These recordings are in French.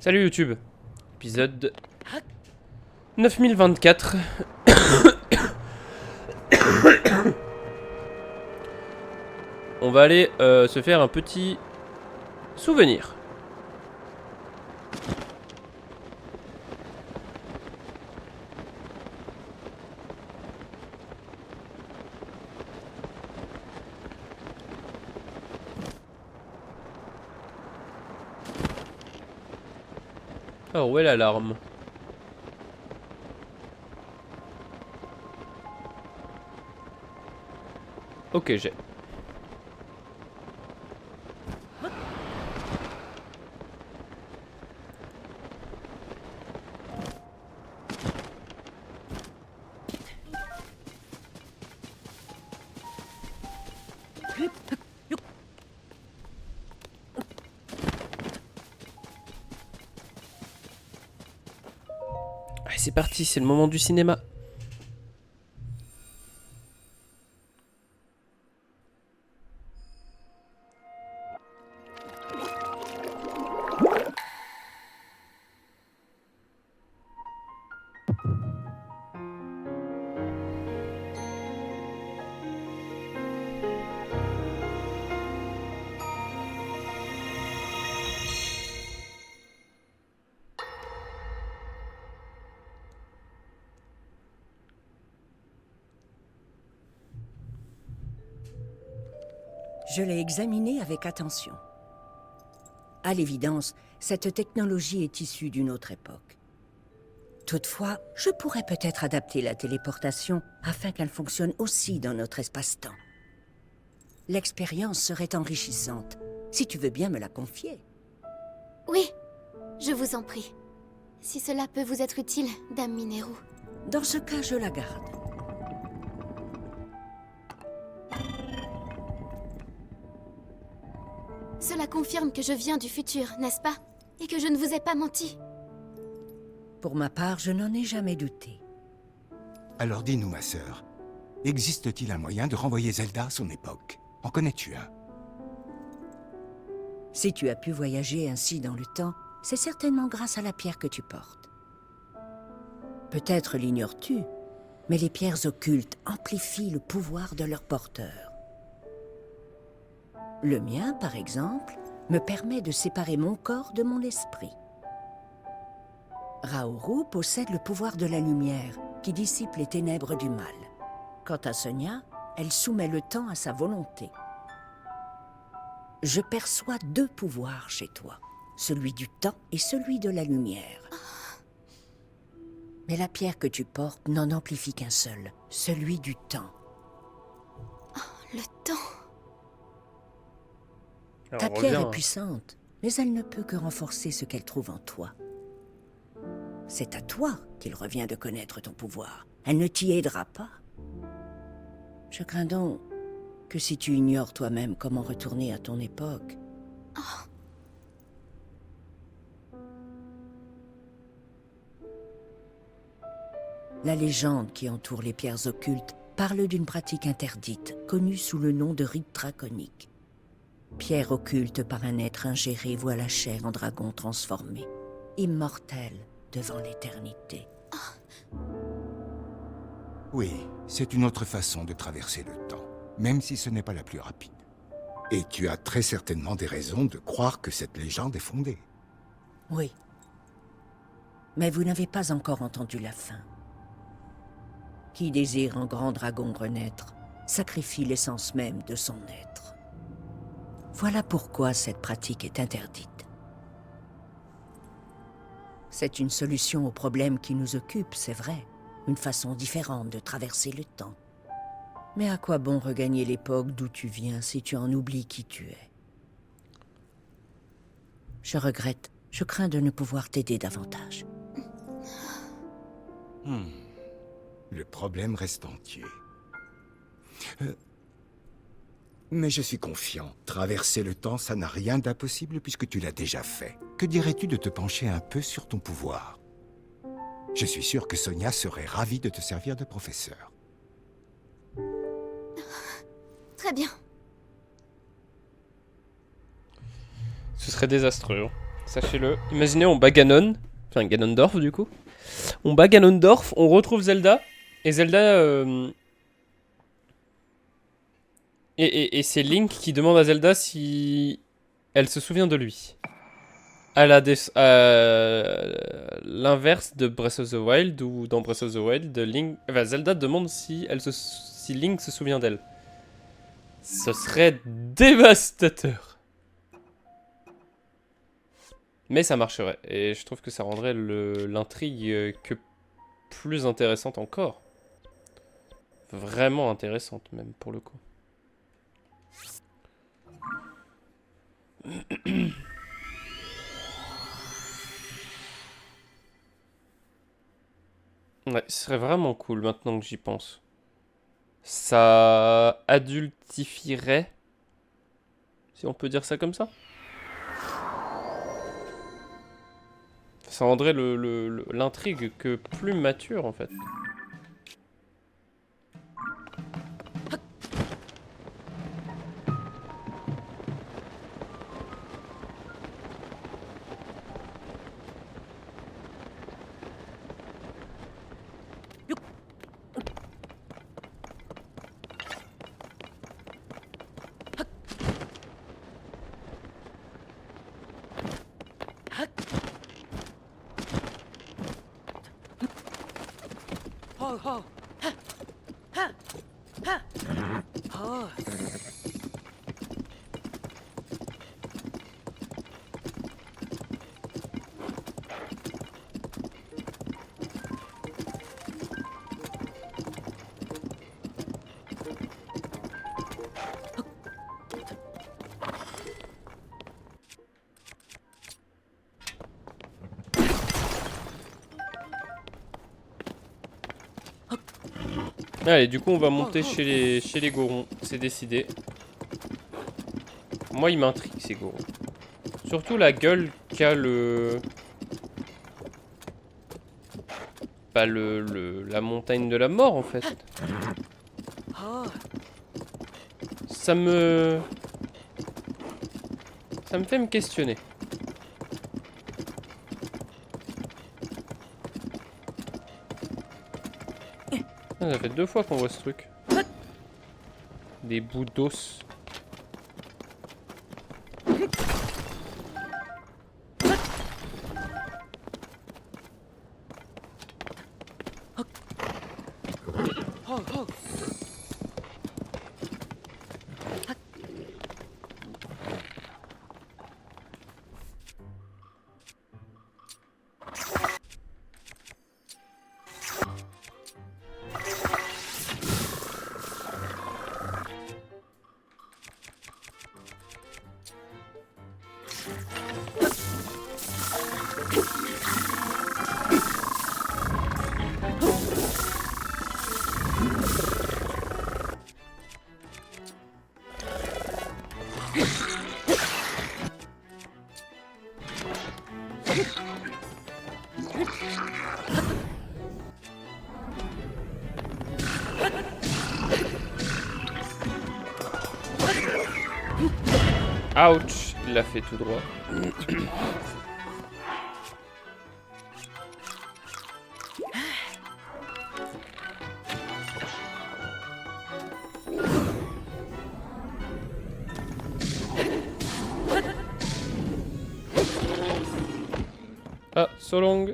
Salut YouTube, épisode 9024. On va aller se faire un petit souvenir. Alors où est l'alarme? Ok, j'ai. Allez, c'est parti, c'est le moment du cinéma. Je l'ai examiné avec attention. À l'évidence, cette technologie est issue d'une autre époque. Toutefois, je pourrais peut-être adapter la téléportation afin qu'elle fonctionne aussi dans notre espace-temps. L'expérience serait enrichissante, si tu veux bien me la confier. Oui, je vous en prie. Si cela peut vous être utile, Dame Mineru. Dans ce cas, je la garde. Cela confirme que je viens du futur, n'est-ce pas? Et que je ne vous ai pas menti. Pour ma part, je n'en ai jamais douté. Alors dis-nous, ma sœur, existe-t-il un moyen de renvoyer Zelda à son époque? En connais-tu un? Si tu as pu voyager ainsi dans le temps, c'est certainement grâce à la pierre que tu portes. Peut-être l'ignores-tu, mais les pierres occultes amplifient le pouvoir de leur porteur. Le mien, par exemple, me permet de séparer mon corps de mon esprit. Raoru possède le pouvoir de la lumière, qui dissipe les ténèbres du mal. Quant à Sonia, elle soumet le temps à sa volonté. Je perçois deux pouvoirs chez toi, celui du temps et celui de la lumière. Mais la pierre que tu portes n'en amplifie qu'un seul, celui du temps. Le temps. Alors, Ta on pierre revient, est puissante, mais elle ne peut que renforcer ce qu'elle trouve en toi. C'est à toi qu'il revient de connaître ton pouvoir. Elle ne t'y aidera pas. Je crains donc que si tu ignores toi-même comment retourner à ton époque... La légende qui entoure les pierres occultes parle d'une pratique interdite, connue sous le nom de rite draconique. Pierre occulte par un être ingéré voit la chair en dragon transformé, immortel devant l'éternité. Oui, c'est une autre façon de traverser le temps, même si ce n'est pas la plus rapide. Et tu as très certainement des raisons de croire que cette légende est fondée. Oui. Mais vous n'avez pas encore entendu la fin. Qui désire un grand dragon renaître, sacrifie l'essence même de son être. Voilà pourquoi cette pratique est interdite. C'est une solution au problème qui nous occupe, c'est vrai. Une façon différente de traverser le temps. Mais à quoi bon regagner l'époque d'où tu viens si tu en oublies qui tu es? Je regrette, je crains de ne pouvoir t'aider davantage. Le problème reste entier. Mais je suis confiant. Traverser le temps, ça n'a rien d'impossible puisque tu l'as déjà fait. Que dirais-tu de te pencher un peu sur ton pouvoir? Je suis sûr que Sonia serait ravie de te servir de professeur. Très bien. ce serait désastreux. Hein. Sachez-le. Imaginez, on bat Ganon. Enfin, Ganondorf, du coup. On bat Ganondorf, on retrouve Zelda. Et Zelda... Et c'est Link qui demande à Zelda si... elle se souvient de lui. À l'inverse de Breath of the Wild, où dans Breath of the Wild, Zelda demande si Link se souvient d'elle. Ce serait dévastateur. Mais ça marcherait. Et je trouve que ça rendrait l'intrigue que plus intéressante encore. Vraiment intéressante même pour le coup. Ouais, ce serait vraiment cool maintenant que j'y pense. Ça adultifierait, si on peut dire ça comme ça. Ça rendrait l'intrigue que plus mature en fait. Allez, du coup, on va monter chez les Gorons. C'est décidé. Moi, il m'intrigue, ces Gorons. Surtout la gueule qu'a Bah, la montagne de la mort, en fait. Ça me fait me questionner. Ça fait 2 fois qu'on voit ce truc. Des bouts d'os. Ouch, il l'a fait tout droit. Ah, so long.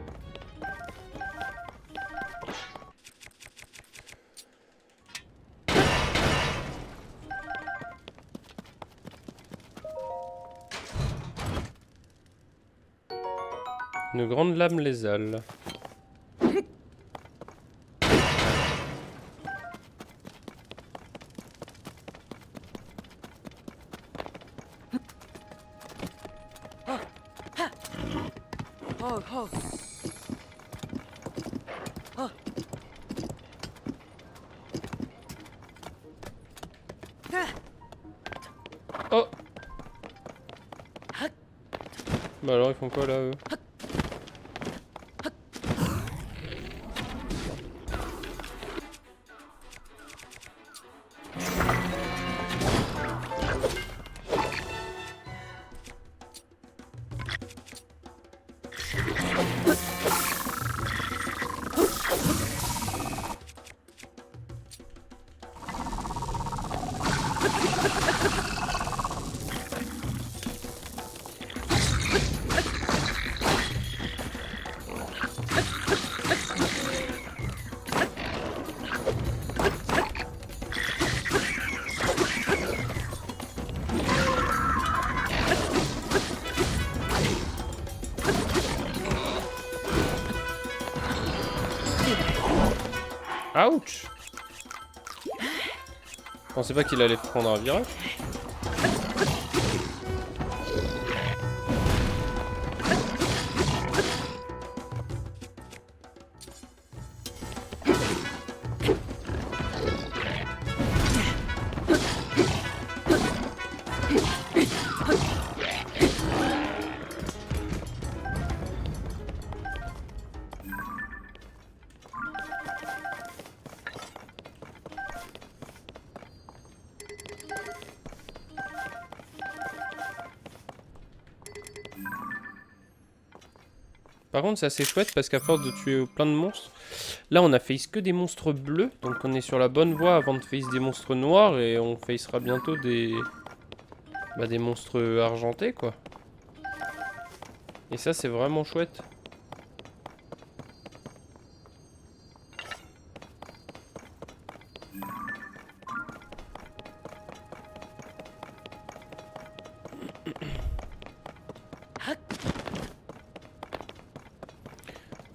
Une grande lame lézale. Oh! Bah alors ils font quoi là eux? Ouch! Je pensais pas qu'il allait prendre un virage. Par contre, c'est assez chouette parce qu'à force de tuer plein de monstres, là on a face que des monstres bleus, donc on est sur la bonne voie avant de face des monstres noirs et on facera bientôt des des monstres argentés quoi. Et ça c'est vraiment chouette.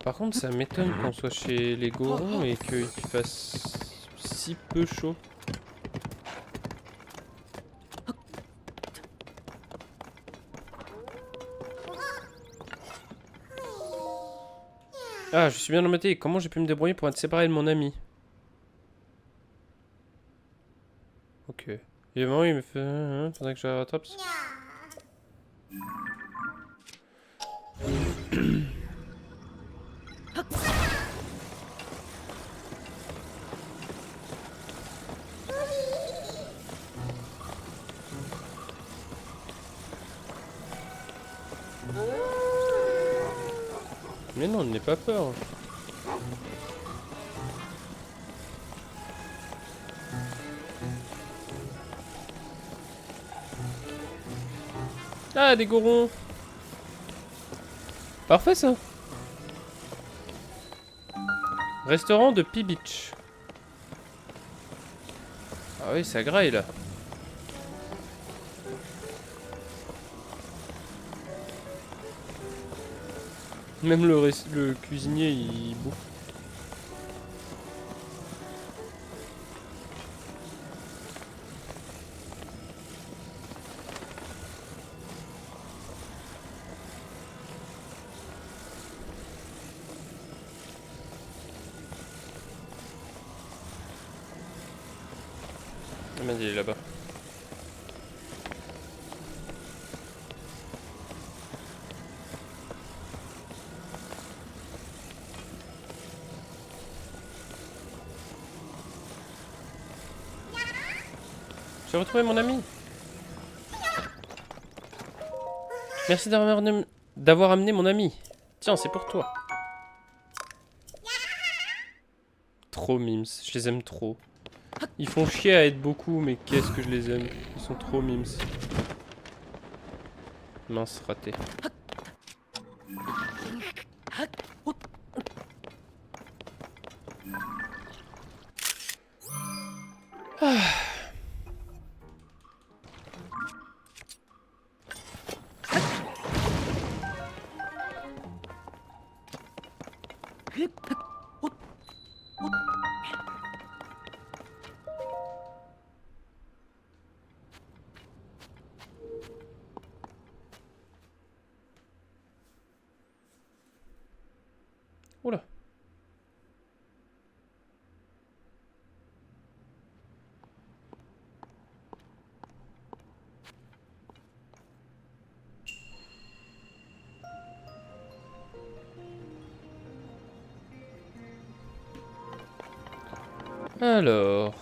Par contre, ça m'étonne qu'on soit chez les Gorons et qu'il fasse si peu chaud. Ah, je suis bien embêté. Comment j'ai pu me débrouiller pour être séparé de mon ami? Ok. Et vraiment, il me fait... faudrait que je la rattrape. Mais non, n'aie pas peur. Ah, des gorons. Parfait ça. Restaurant de Pea Beach. Ah oui, ça graille là. Même le cuisinier, il bouffe. Ah merde, il est là-bas. J'ai retrouvé mon ami. Merci d'avoir amené mon ami. Tiens, c'est pour toi. Trop mimes, je les aime trop. Ils font chier à être beaucoup, mais qu'est-ce que je les aime. Ils sont trop mimes. Mince, raté. Ah. Oula. Alors...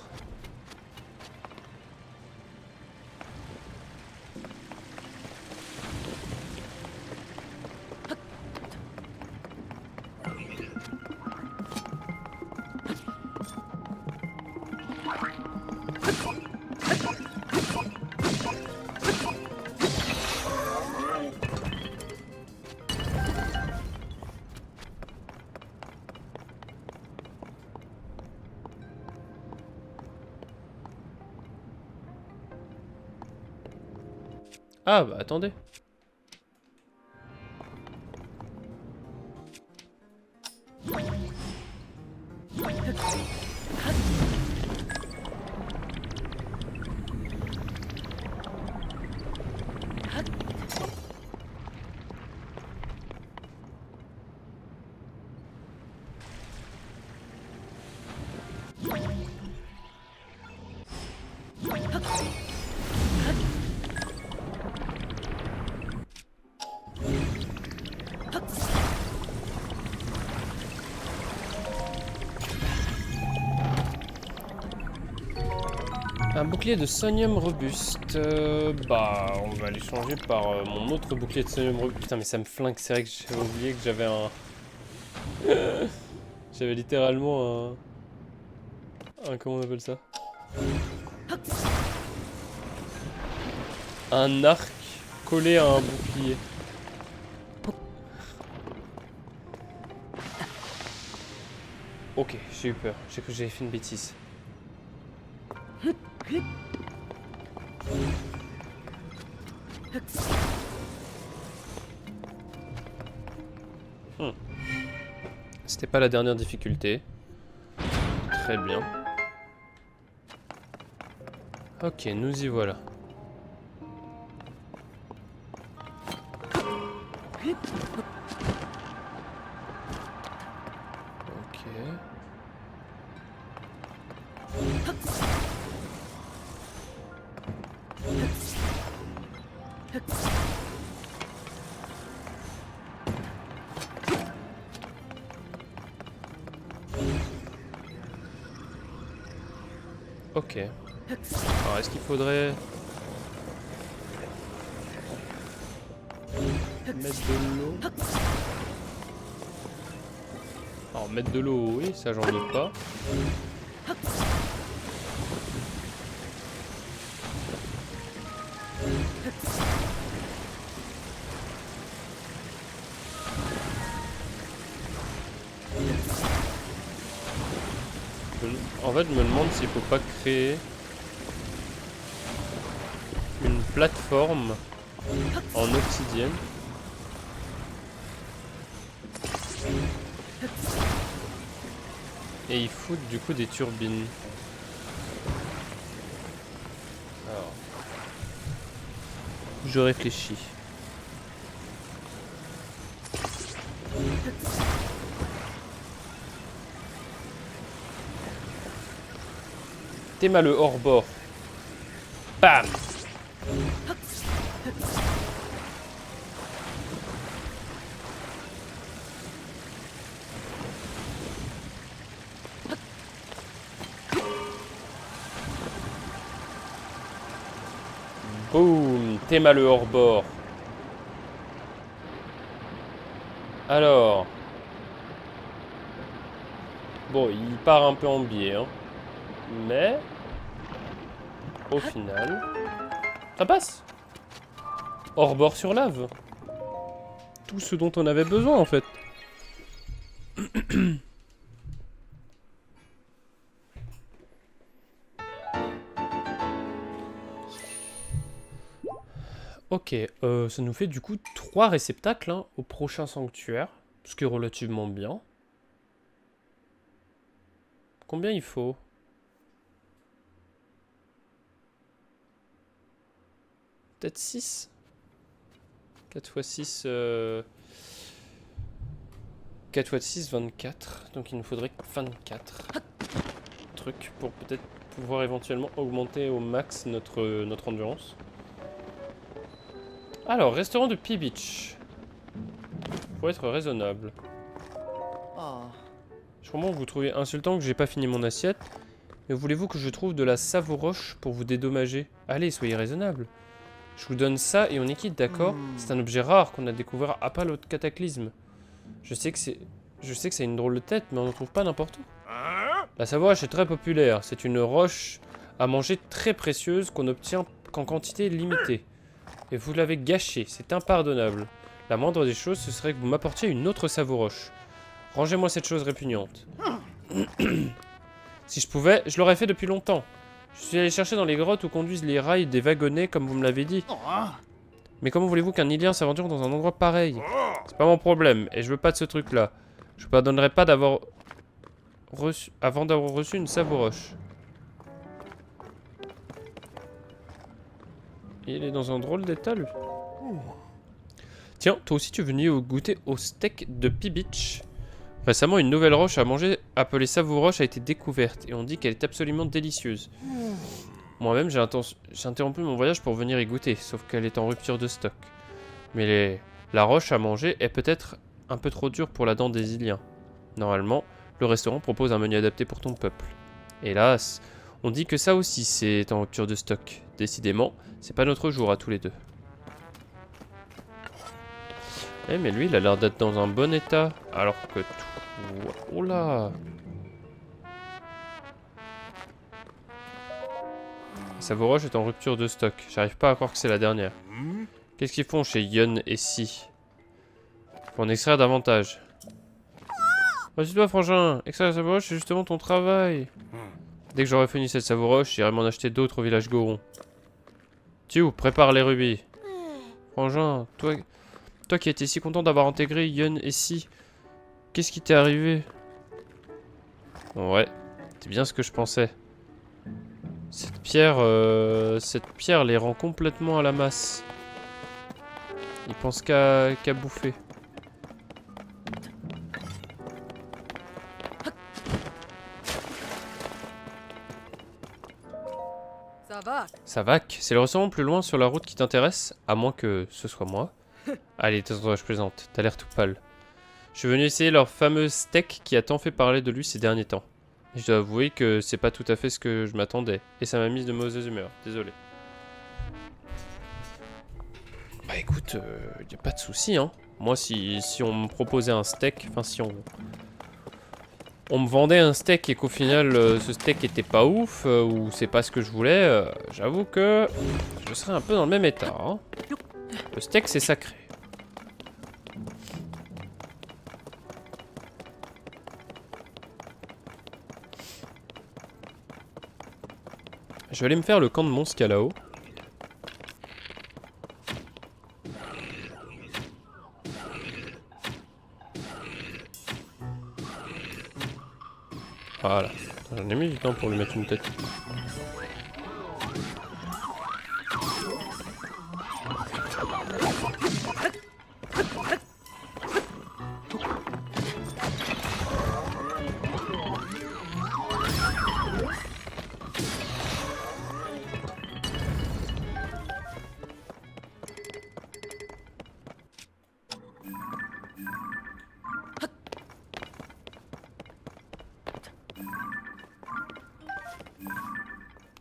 Ah bah attendez. Un bouclier de sonium robuste. Bah, on va l'échanger par mon autre bouclier de sonium robuste. Putain, mais ça me flingue. C'est vrai que j'avais oublié que j'avais un. J'avais littéralement un. Comment on appelle ça? Un arc collé à un bouclier. Ok, j'ai eu peur. J'ai cru que j'avais fait une bêtise. C'était pas la dernière difficulté. Très bien. Ok, nous y voilà. Ok. Ok. Alors, est-ce qu'il faudrait mettre de l'eau? Alors, mettre de l'eau, oui, ça j'en doute pas. En fait, je me demande s'il faut pas créer une plateforme en obsidienne. Et il fout du coup des turbines. Alors, je réfléchis. Théma le hors-bord. Bam! Boum! Théma le hors-bord. Alors. Bon, il part un peu en biais, hein. Mais au final, ça passe. Hors bord sur lave. Tout ce dont on avait besoin en fait. Ok, ça nous fait du coup 3 réceptacles hein, au prochain sanctuaire, ce qui est relativement bien. Combien il faut ? Peut-être 6 ? 4 x 6... 4 x 6, 24. Donc il nous faudrait 24 trucs pour peut-être pouvoir éventuellement augmenter au max notre endurance. Alors, restaurant de P-Beach. Faut être raisonnable. Je comprends que vous trouvez insultant que j'ai pas fini mon assiette. Mais voulez-vous que je trouve de la savoroche pour vous dédommager? Allez, soyez raisonnable. Je vous donne ça et on est quitte, d'accord? C'est un objet rare qu'on a découvert après l'autre cataclysme. Je sais que ça a une drôle de tête, mais on ne trouve pas n'importe où. La savoroche est très populaire. C'est une roche à manger très précieuse qu'on obtient qu'en quantité limitée. Et vous l'avez gâchée, c'est impardonnable. La moindre des choses, ce serait que vous m'apportiez une autre savoroche. Rangez-moi cette chose répugnante. Si je pouvais, je l'aurais fait depuis longtemps. Je suis allé chercher dans les grottes où conduisent les rails des wagonnets, comme vous me l'avez dit. Mais comment voulez-vous qu'un Ilien s'aventure dans un endroit pareil? C'est pas mon problème, et je veux pas de ce truc-là. Je vous pardonnerai pas d'avoir reçu... avant d'avoir reçu une savouroche. Il est dans un drôle d'état, lui. Tiens, toi aussi tu es venu goûter au steak de P-Beach. Récemment, une nouvelle roche à manger appelée savouroche a été découverte, et on dit qu'elle est absolument délicieuse. Moi-même, j'ai interrompu mon voyage pour venir y goûter, sauf qu'elle est en rupture de stock. Mais la roche à manger est peut-être un peu trop dure pour la dent des Iliens. Normalement, le restaurant propose un menu adapté pour ton peuple. Hélas, on dit que ça aussi c'est en rupture de stock. Décidément, c'est pas notre jour à tous les deux. Eh mais lui, il a l'air d'être dans un bon état, alors que tout... Oh là! Savouroche est en rupture de stock. J'arrive pas à croire que c'est la dernière. Qu'est-ce qu'ils font chez Yun et Si? Pour en extraire davantage. Vas-y toi frangin, extraire la savouroche c'est justement ton travail. Dès que j'aurai fini cette savouroche, j'irai m'en acheter d'autres au village Goron. Tiou, prépare les rubis. Frangin, toi qui étais si content d'avoir intégré Yun et Si, qu'est-ce qui t'est arrivé? Ouais, c'est bien ce que je pensais. Cette pierre les rend complètement à la masse. Ils pensent qu'à bouffer. Savak, c'est le restaurant plus loin sur la route qui t'intéresse? À moins que ce soit moi. Allez, tais-toi, je plaisante. T'as l'air tout pâle. Je suis venu essayer leur fameux steak qui a tant fait parler de lui ces derniers temps. Et je dois avouer que c'est pas tout à fait ce que je m'attendais. Et ça m'a mise de mauvaise humeur. Désolé. Bah écoute, y a pas de souci, hein. Moi, si on me proposait un steak, enfin si on me vendait un steak et qu'au final ce steak était pas ouf, ou c'est pas ce que je voulais, j'avoue que je serais un peu dans le même état, hein. Le steak c'est sacré. Je vais aller me faire le camp de monstres qu'il y a là-haut. Voilà. J'en ai mis du temps pour lui mettre une tête.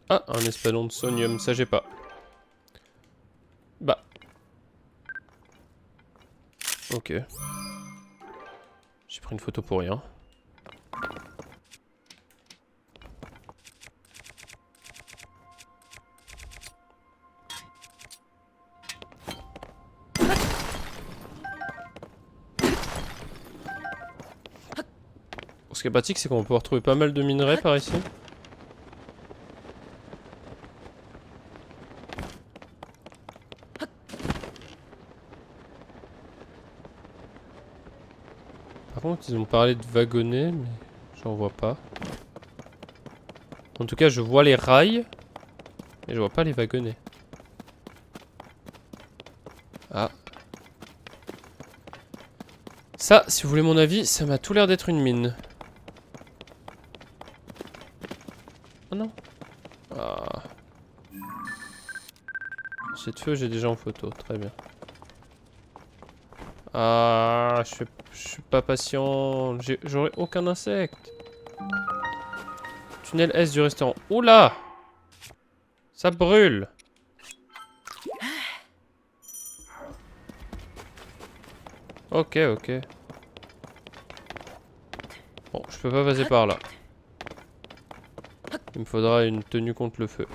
Ah, un espadon de sonium, ça j'ai pas. Bah. Ok. J'ai pris une photo pour rien. Ce qui est pratique, c'est qu'on peut retrouver pas mal de minerais par ici. Par contre, ils ont parlé de wagonnets, mais j'en vois pas. En tout cas, je vois les rails, mais je vois pas les wagonnets. Ah. Ça, si vous voulez mon avis, ça m'a tout l'air d'être une mine. Oh non. Ah. J'ai de feu, j'ai déjà en photo, très bien. Ah, je suis pas patient. J'aurai aucun insecte. Tunnel S du restaurant. Oula! Ça brûle. Ok, ok. Bon, je peux pas passer par là. Il me faudra une tenue contre le feu.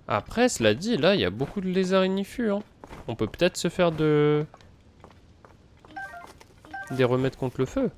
Après, cela dit, là, il y a beaucoup de lézards ignifus, hein. On peut peut-être se faire des remèdes contre le feu.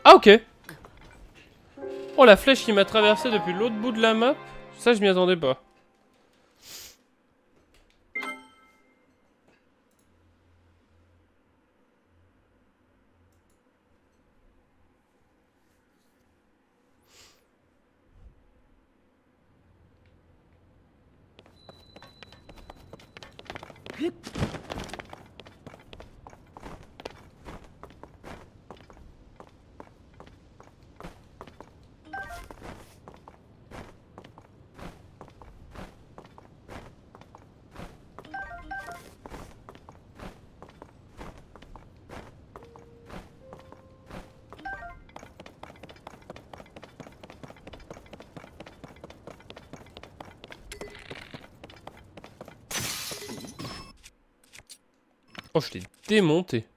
Ah ok. Oh la flèche qui m'a traversé depuis l'autre bout de la map. Ça je m'y attendais pas. Oh je l'ai démonté.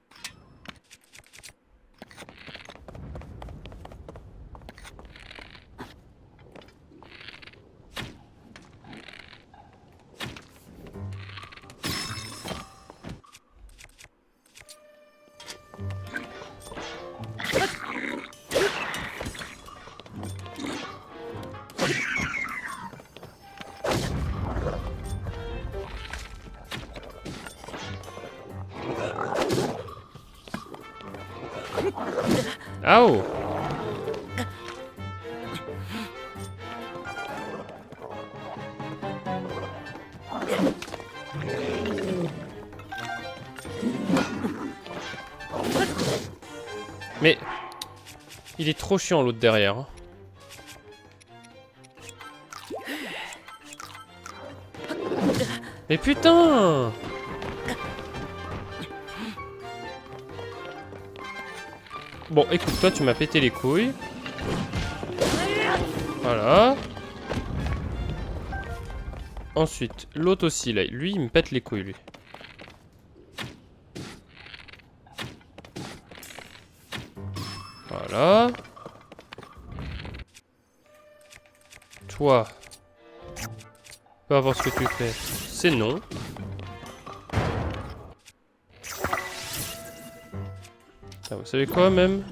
Ah oh. Mais il est trop chiant l'autre derrière. Hein. Mais putain! Bon, écoute, toi, tu m'as pété les couilles. Voilà. Ensuite, l'autre aussi, là. Lui, il me pète les couilles, lui. Voilà. Toi. Peu importe ce que tu fais. C'est non. Ah, vous savez quoi, même?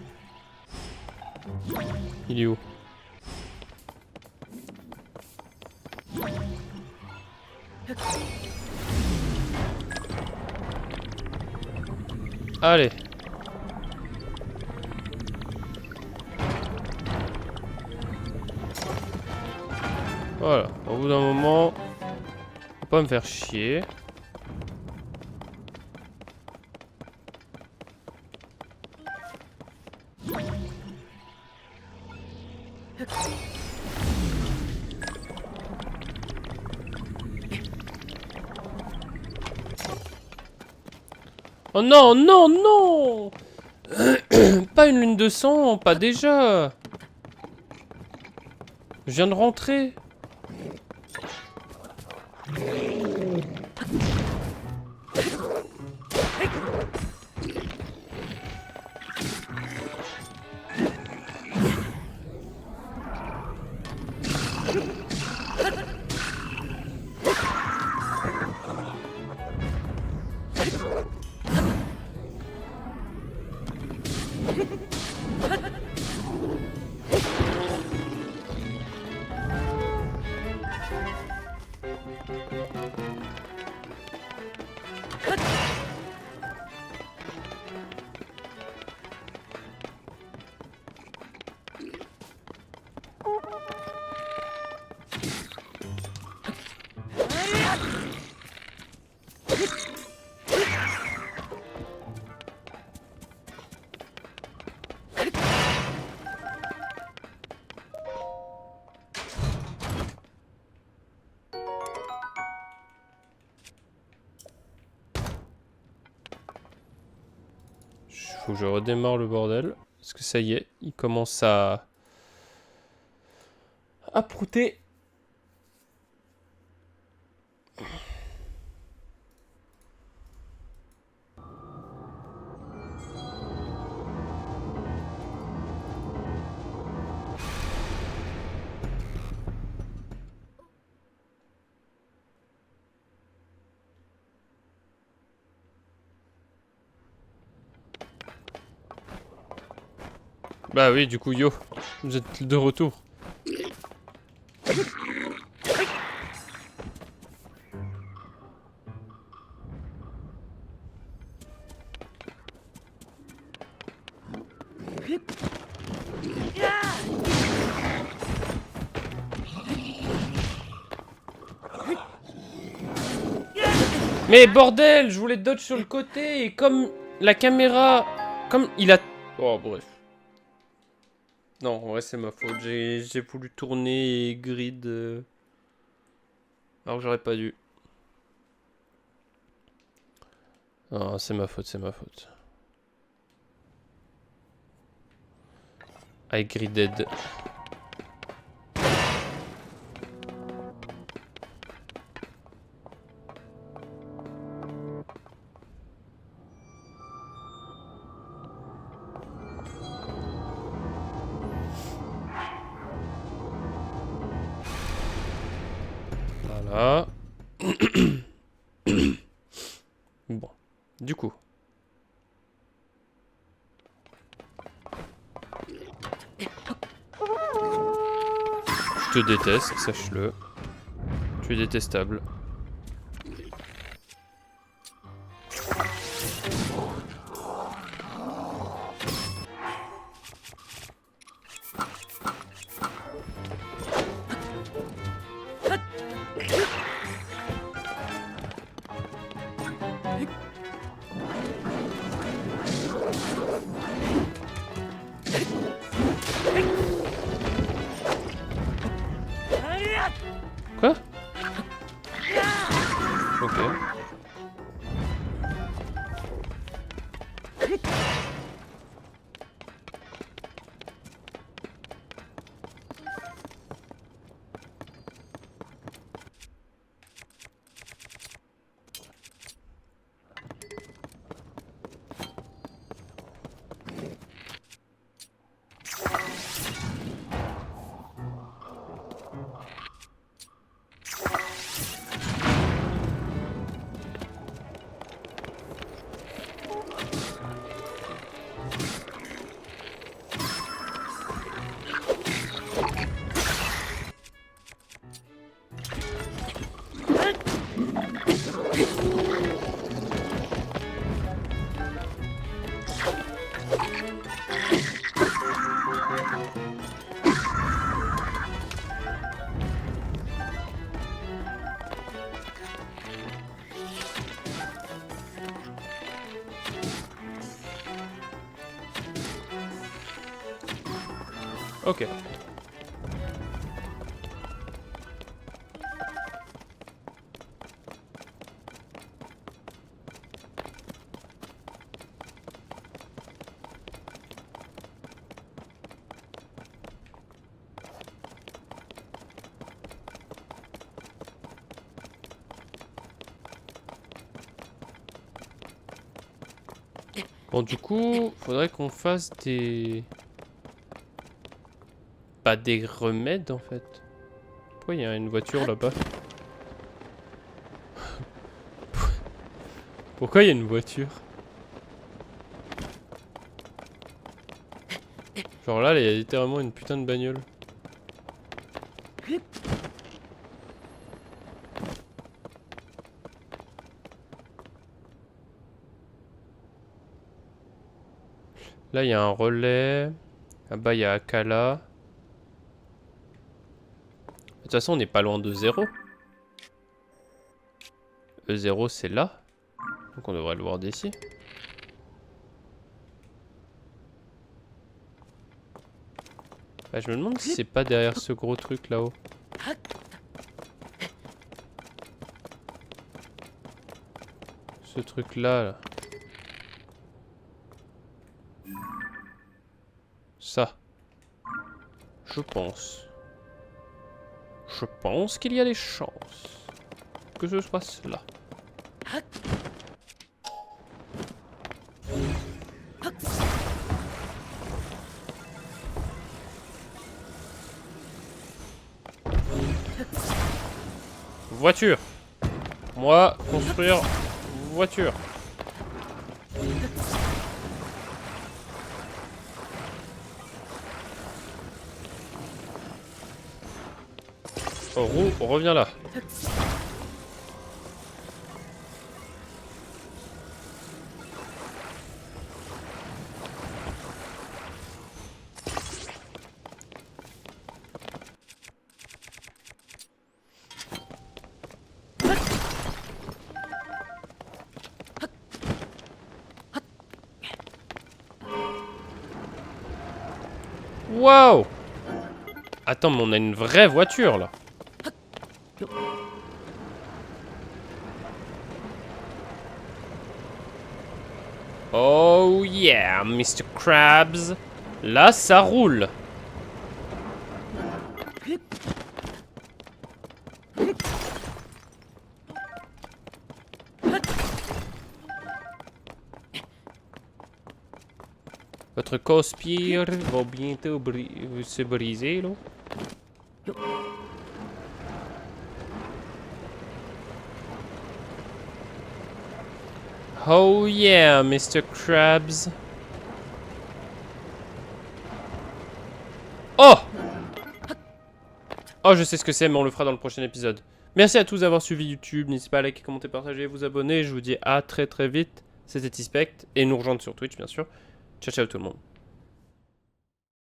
Il est où? Allez. Voilà, au bout d'un moment, faut pas me faire chier. Oh non, non, non! Pas une lune de sang, pas déjà! Je viens de rentrer. Faut que je redémarre le bordel. Parce que ça y est, il commence à prouter. Bah oui, du coup, yo, vous êtes de retour. Mais bordel, je voulais dodge sur le côté et comme la caméra... Comme il a... Oh bref. Non, en vrai c'est ma faute. J'ai voulu tourner et grid... Alors que j'aurais pas dû. Non, c'est ma faute, c'est ma faute. I gridded. Voilà. Bon. Du coup. Je te déteste, sache-le. Tu es détestable. Quoi? Ok. Ok. Bon, du coup, faudrait qu'on fasse des... Pas des remèdes, en fait. Pourquoi il y a une voiture là-bas? Pourquoi il y a une voiture? Genre là, il y a littéralement une putain de bagnole. Là, il y a un relais. Là-bas, il y a Akala. De toute façon, on n'est pas loin de 0. E0, c'est là. Donc on devrait le voir d'ici. Bah, je me demande si c'est pas derrière ce gros truc là-haut. Ce truc là. Ça. Je pense. Je pense qu'il y a des chances que ce soit cela. Voiture. Moi, construire voiture. Roux, reviens là. Wow! Attends, mais on a une vraie voiture là. Oh yeah, Mr. Krabs. Là, ça roule. Votre conspire va bientôt se briser, là. Oh yeah, Mr. Krabs. Oh! Oh, je sais ce que c'est, mais on le fera dans le prochain épisode. Merci à tous d'avoir suivi YouTube. N'hésitez pas à liker, commenter, partager, vous abonner. Je vous dis à très vite. C'était Tispect. Et nous rejoindre sur Twitch, bien sûr. Ciao, ciao tout le monde.